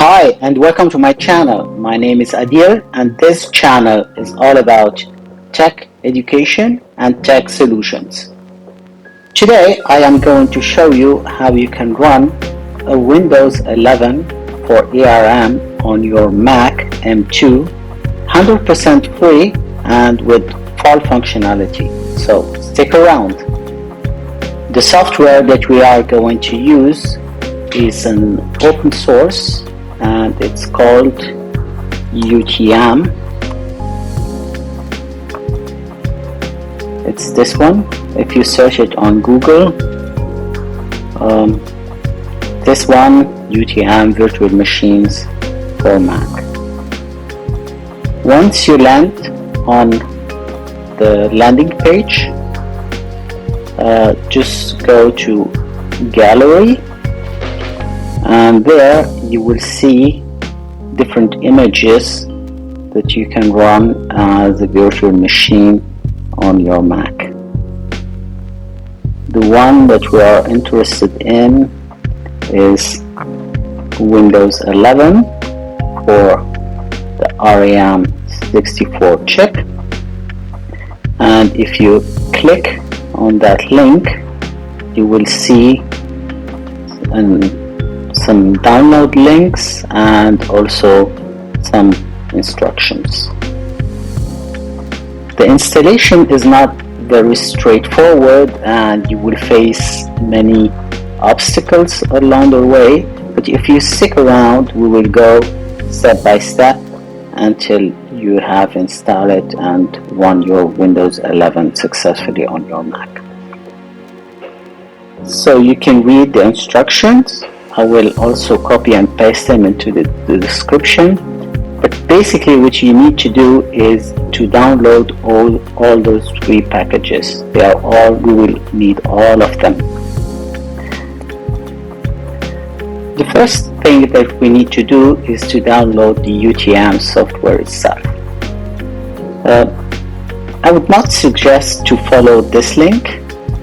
Hi and welcome to my channel. My name is Adil and this channel is all about tech education and tech solutions. Today I am going to show you how you can run a Windows 11 for ARM on your Mac M2 100% free and with full functionality. So stick around. The software that we are going to use is an open source and it's called UTM. It's this one. If you search it on Google, this one, UTM Virtual Machines for Mac. Once you land on the landing page, just go to Gallery, and there you will see different images that you can run as a virtual machine on your Mac. The one that we are interested in is Windows 11 for the AEM-64 chip, and if you click on that link you will see some download links and also some instructions. The installation is not very straightforward and you will face many obstacles along the way, but if you stick around we will go step by step until you have installed it and run your Windows 11 successfully on your Mac. So you can read the instructions. I will also copy and paste them into the description, but basically what you need to do is to download all those three packages. We will need all of them. The first thing that we need to do is to download the UTM software itself. I would not suggest to follow this link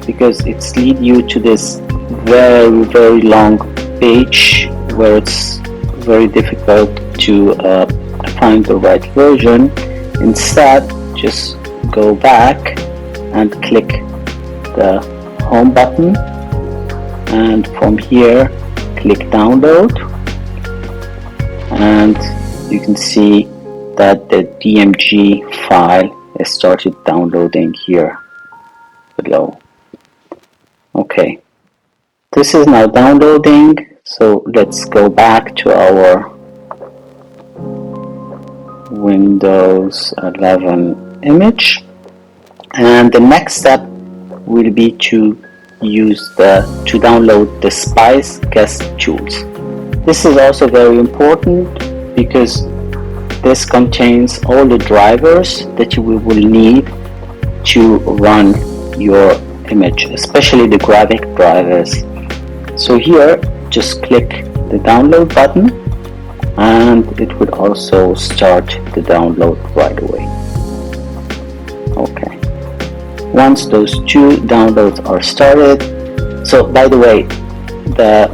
because it's lead you to this very long page where it's very difficult to find the right version. Instead, just go back and click the home button, and from here click download, and you can see that the DMG file is started downloading here below. Okay, this is now downloading, so let's go back to our Windows 11 image, and the next step will be to download the SPICE guest tools. This is also very important because this contains all the drivers that you will need to run your image, especially the graphic drivers. So here just click the download button and it will also start the download right away. Okay, once those two downloads are started, so by the way, the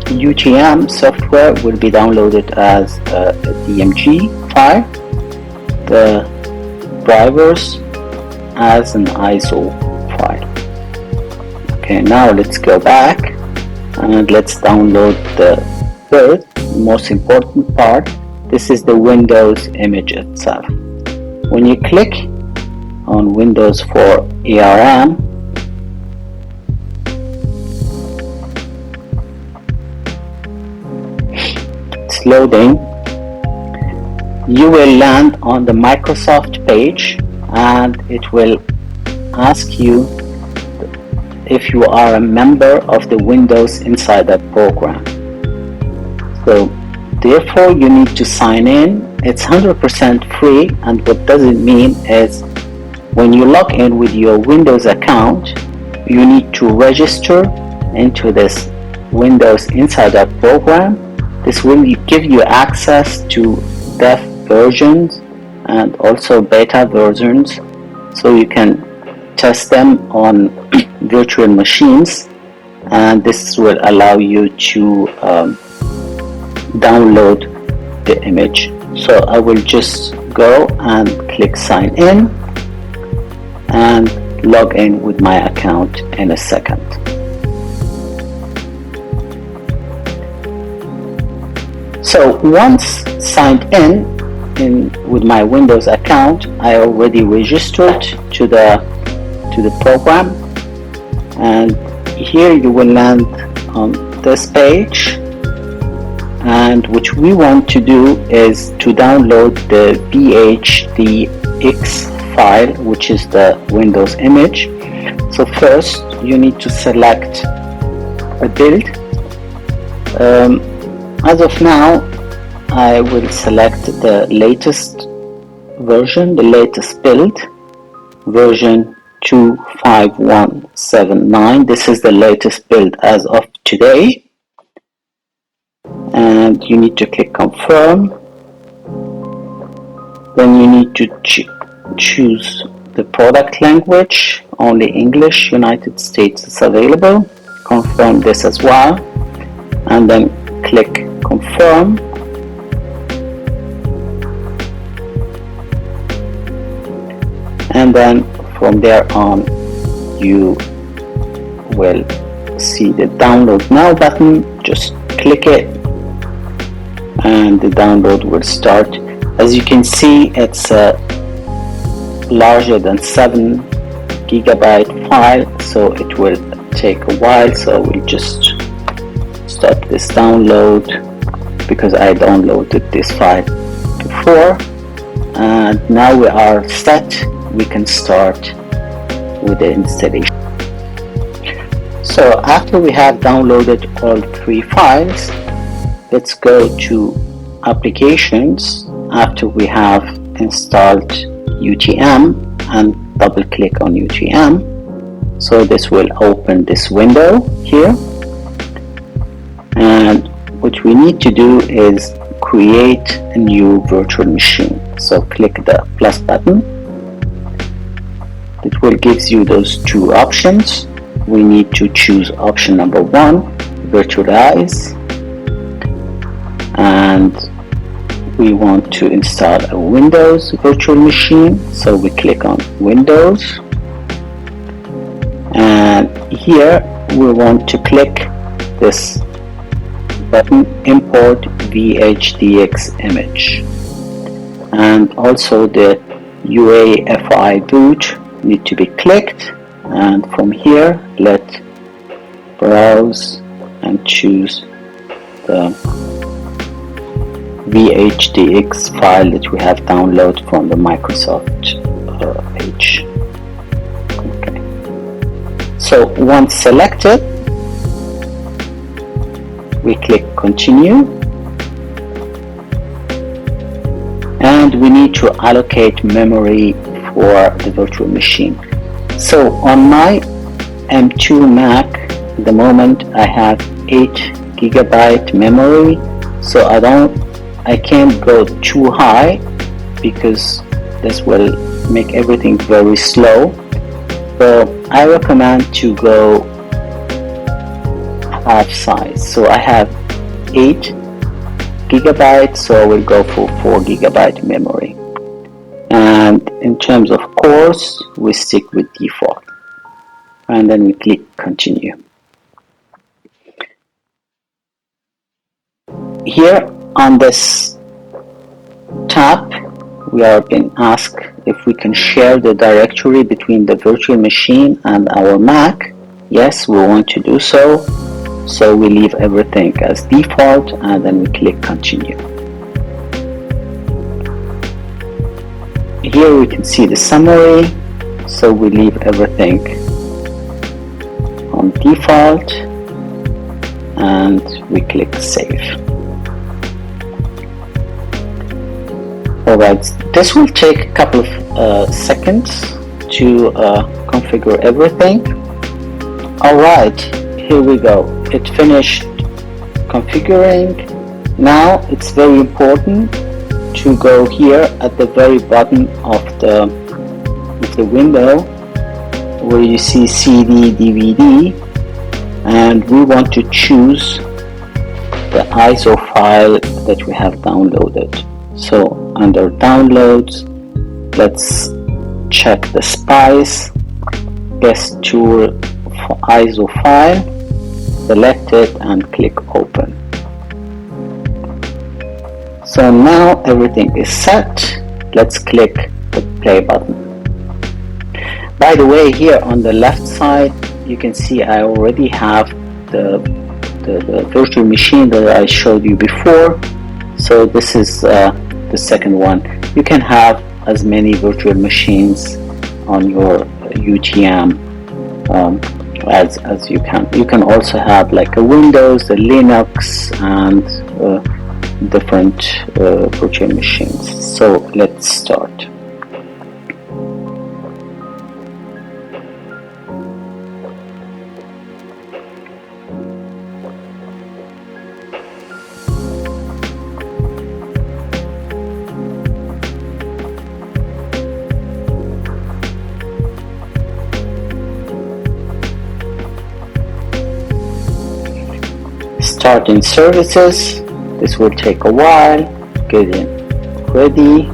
UTM software will be downloaded as a DMG file, the drivers as an ISO file. Okay, now let's go back and let's download the third most important part. This is the Windows image itself. When you click on Windows for ARM, it's loading. You will land on the Microsoft page and it will ask you if you are a member of the Windows Insider program. So therefore you need to sign in. It's 100% free, and what does it mean is when you log in with your Windows account, you need to register into this Windows Insider program. This will give you access to dev versions and also beta versions, so you can test them on virtual machines, and this will allow you to download the image. So I will just go and click sign in and log in with my account in a second. So once signed in with my Windows account, I already registered to the program, and here you will land on this page, and what we want to do is to download the VHDX file, which is the Windows image. So first you need to select a build. As of now, I will select the latest version, the latest build, version 25179. This is the latest build as of today. And you need to click confirm. Then you need to choose the product language. Only English, United States is available. Confirm this as well. And then click confirm. And then from there on you will see the download now button. Just click it and the download will start. As you can see, it's a larger than 7 GB file, so it will take a while. So we'll just stop this download because I downloaded this file before, and now we are set. We can start with the installation. So after we have downloaded all 3 files, let's go to applications. After we have installed UTM, and double click on UTM, so this will open this window here. And what we need to do is create a new virtual machine. So click the plus button. It will give you those 2 options. We need to choose option number 1, virtualize, and we want to install a Windows virtual machine. So we click on Windows, and here we want to click this button, import VHDX image, and also the UEFI boot need to be clicked. And from here, let browse and choose the VHDX file that we have downloaded from the Microsoft page. Okay. So once selected, we click continue, and we need to allocate memory for the virtual machine. So on my M2 Mac, at the moment I have 8 GB memory, so I can't go too high because this will make everything very slow. So I recommend to go half size. So I have 8 GB, so I will go for 4 GB memory. And in terms of course, we stick with default, and then we click continue. Here on this tab, we are being asked if we can share the directory between the virtual machine and our Mac. Yes, we want to do so. So we leave everything as default, and then we click continue. Here we can see the summary, so we leave everything on default and we click save. Alright, this will take a couple of seconds to configure everything. Alright, here we go. It finished configuring. Now it's very important to go here at the very bottom of the window where you see CD, DVD, and we want to choose the ISO file that we have downloaded. So under downloads, let's check the SPICE guest tool for ISO file, select it and click open. So now everything is set. Let's click the play button. By the way, here on the left side you can see I already have the virtual machine that I showed you before. So this is the second one. You can have as many virtual machines on your UTM as you can. You can also have like a Windows, a Linux, and different virtual machines. So let's start. Starting services. This will take a while. Getting ready.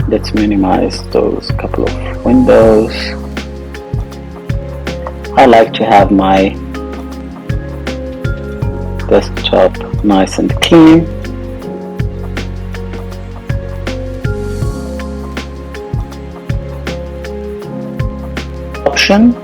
Let's minimize those couple of windows. I like to have my desktop nice and clean. Option.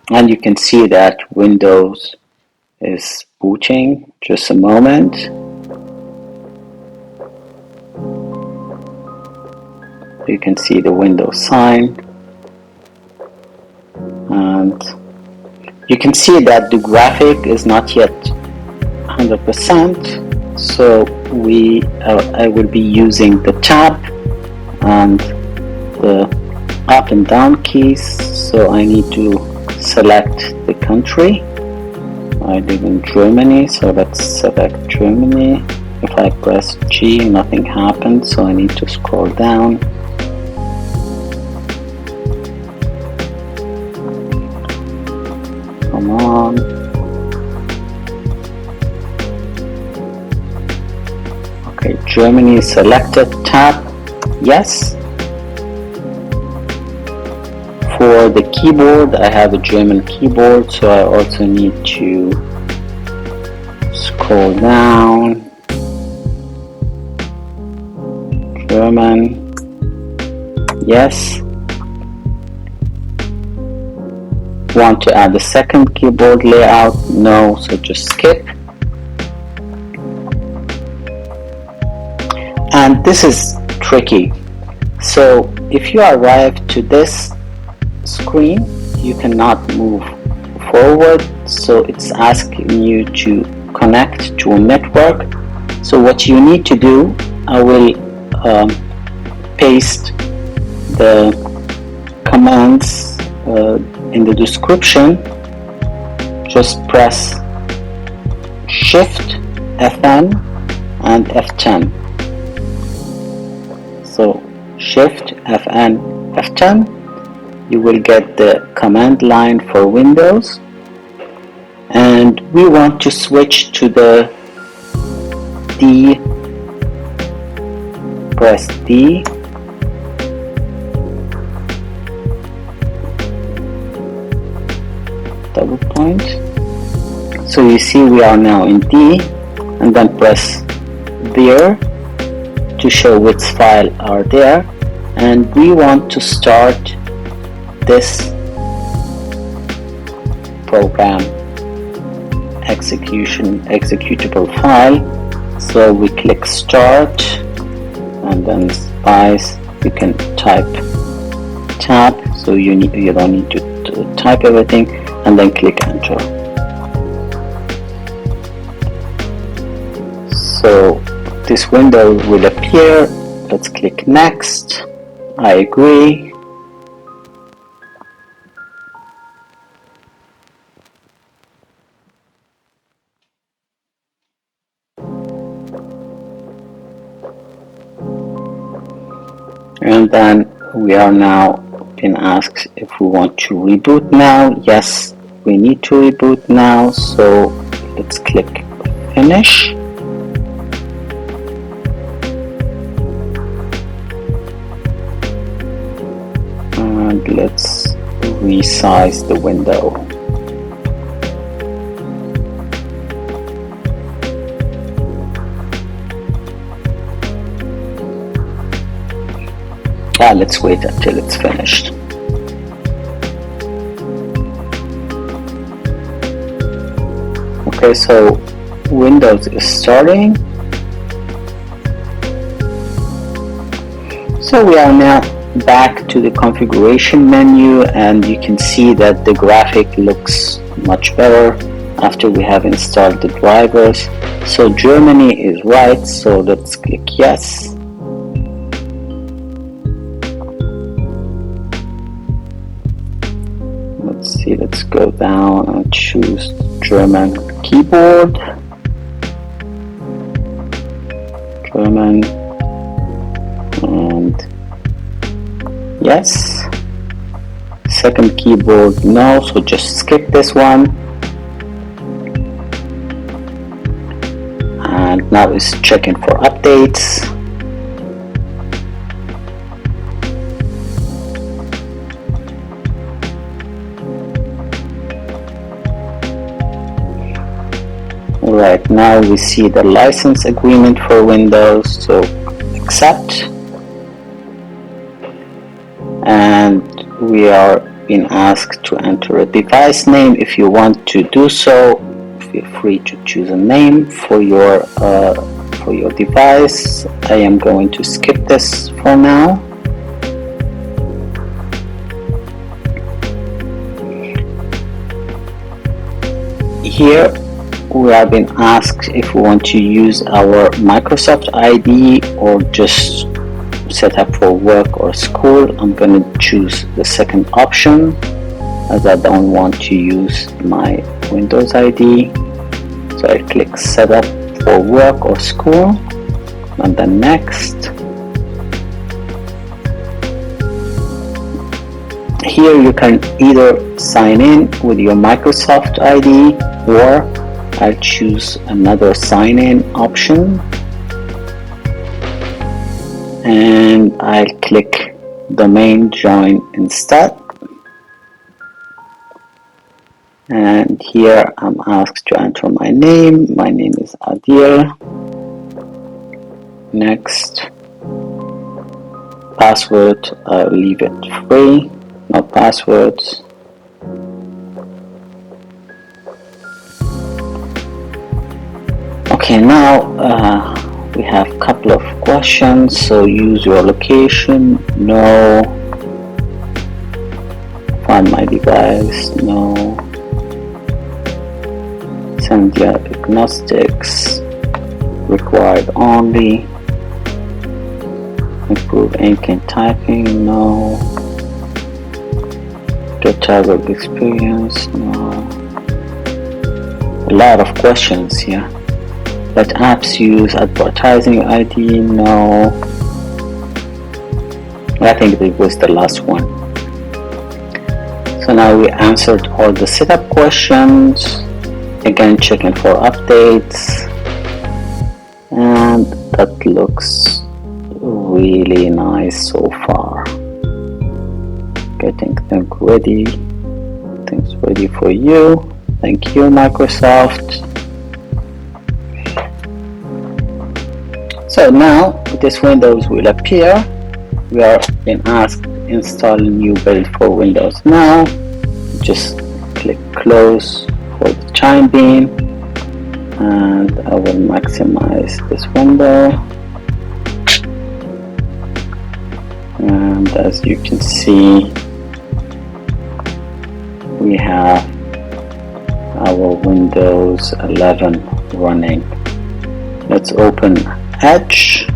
And you can see that Windows is booting. Just a moment. You can see the Windows sign. And you can see that the graphic is not yet 100%. So I will be using the tab and the up and down keys. So I need to select the country. I live in Germany, so let's select Germany. If I press G, nothing happens, so I need to scroll down. Come on. Okay, Germany selected. Tab, yes. For the keyboard, I have a German keyboard, so I also need to scroll down. German, yes. Want to add a second keyboard layout? No, so just skip. And this is tricky. So if you arrive to this screen, you cannot move forward, so it's asking you to connect to a network. So what you need to do, I will paste the commands in the description. Just press Shift Fn and F10. So Shift Fn F10. You will get the command line for Windows, and we want to switch to the D. Press D. Double point. So you see we are now in D, and then press there to show which files are there, and we want to start this program executable file. So we click start and then SPICE. You can type tab, so you don't need to type everything, and then click enter. So this window will appear. Let's click next. I agree. And then we are now being asked if we want to reboot now. Yes, we need to reboot now, so let's click finish. And let's resize the window. Let's wait until it's finished. Okay, so Windows is starting. So we are now back to the configuration menu, and you can see that the graphic looks much better after we have installed the drivers. So Germany is right, so let's click yes. Let's go down and choose the German keyboard. German, and yes. Second keyboard, no, so just skip this one. And now it's checking for updates. Right, now we see the license agreement for Windows, so accept. And we are being asked to enter a device name. If you want to do so, feel free to choose a name for your device. I am going to skip this for now. Here we have been asked if we want to use our Microsoft ID or just set up for work or school. I'm going to choose the second option, as I don't want to use my Windows ID. So I click set up for work or school, and then next. Here you can either sign in with your Microsoft ID, or I'll choose another sign-in option, and I'll click domain join instead. And here I'm asked to enter my name. My name is Adil. Next. Password, I'll leave it free, no passwords. Okay, now we have a couple of questions. So use your location, no. Find my device, no. Send diagnostics, required only. Improve ink and typing, no. Get target experience, no. A lot of questions here. Let apps use advertising ID, no. I think it was the last one. So now we answered all the setup questions. Again, checking for updates. And that looks really nice so far. Getting things ready for you. Thank you, Microsoft. So now this Windows will appear. We are being asked to install a new build for Windows now. Just click close for the time being, and I will maximize this window. And as you can see, we have our Windows 11 running. Let's open Edge.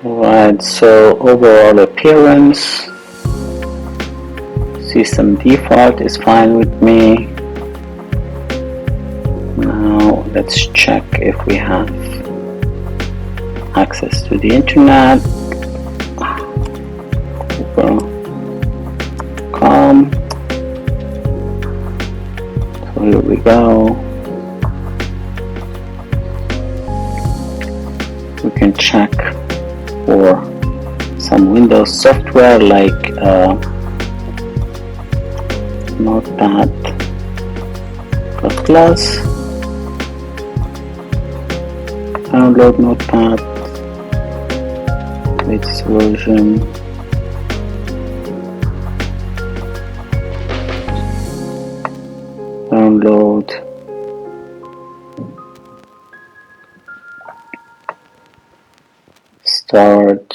Right, so overall appearance, system default is fine with me. let's check if we have access to the internet. Google.com. So here we go. We can check for some Windows software like Notepad++, download Notepad, latest version, download, start.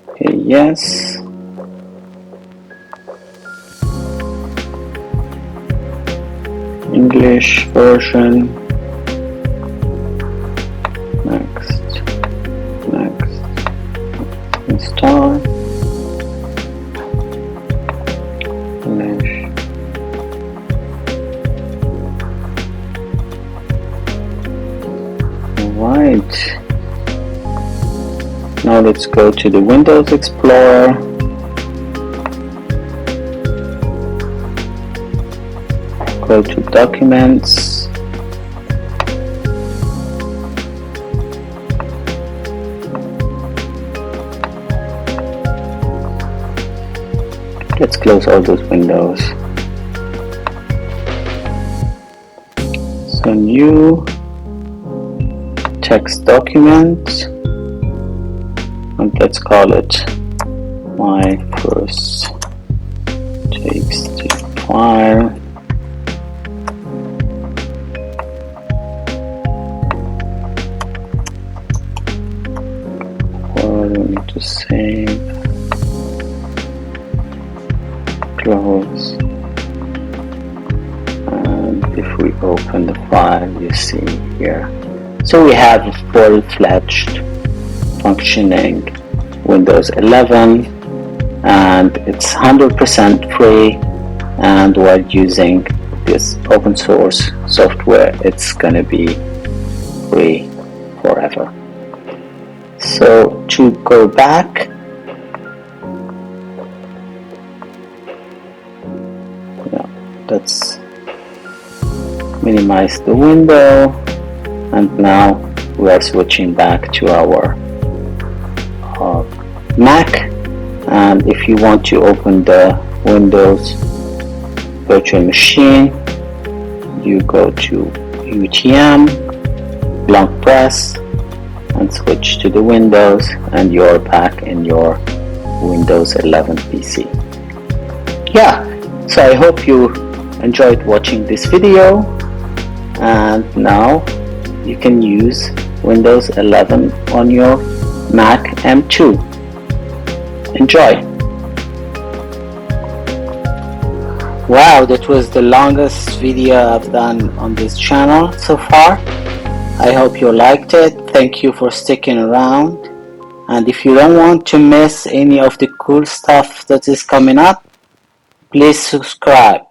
Okay, yes. English version. Next. Install. English. Right. Now let's go to the Windows Explorer. Go to Documents. Let's close all those windows. So new text document, and let's call it my first text file. What do we need to save? Close. And if we open the file, you see here. So we have a full-fledged functioning Windows 11, and it's 100% free, and while using this open source software, it's gonna be free forever. So to go back, let's minimize the window, and now we are switching back to our Mac. And if you want to open the Windows virtual machine, you go to UTM, long press, and switch to the Windows, and you're back in your Windows 11 PC. Yeah, so I hope you enjoyed watching this video, and now you can use Windows 11 on your Mac M2. Enjoy! Wow, that was the longest video I've done on this channel so far. I hope you liked it. Thank you for sticking around. And if you don't want to miss any of the cool stuff that is coming up, please subscribe.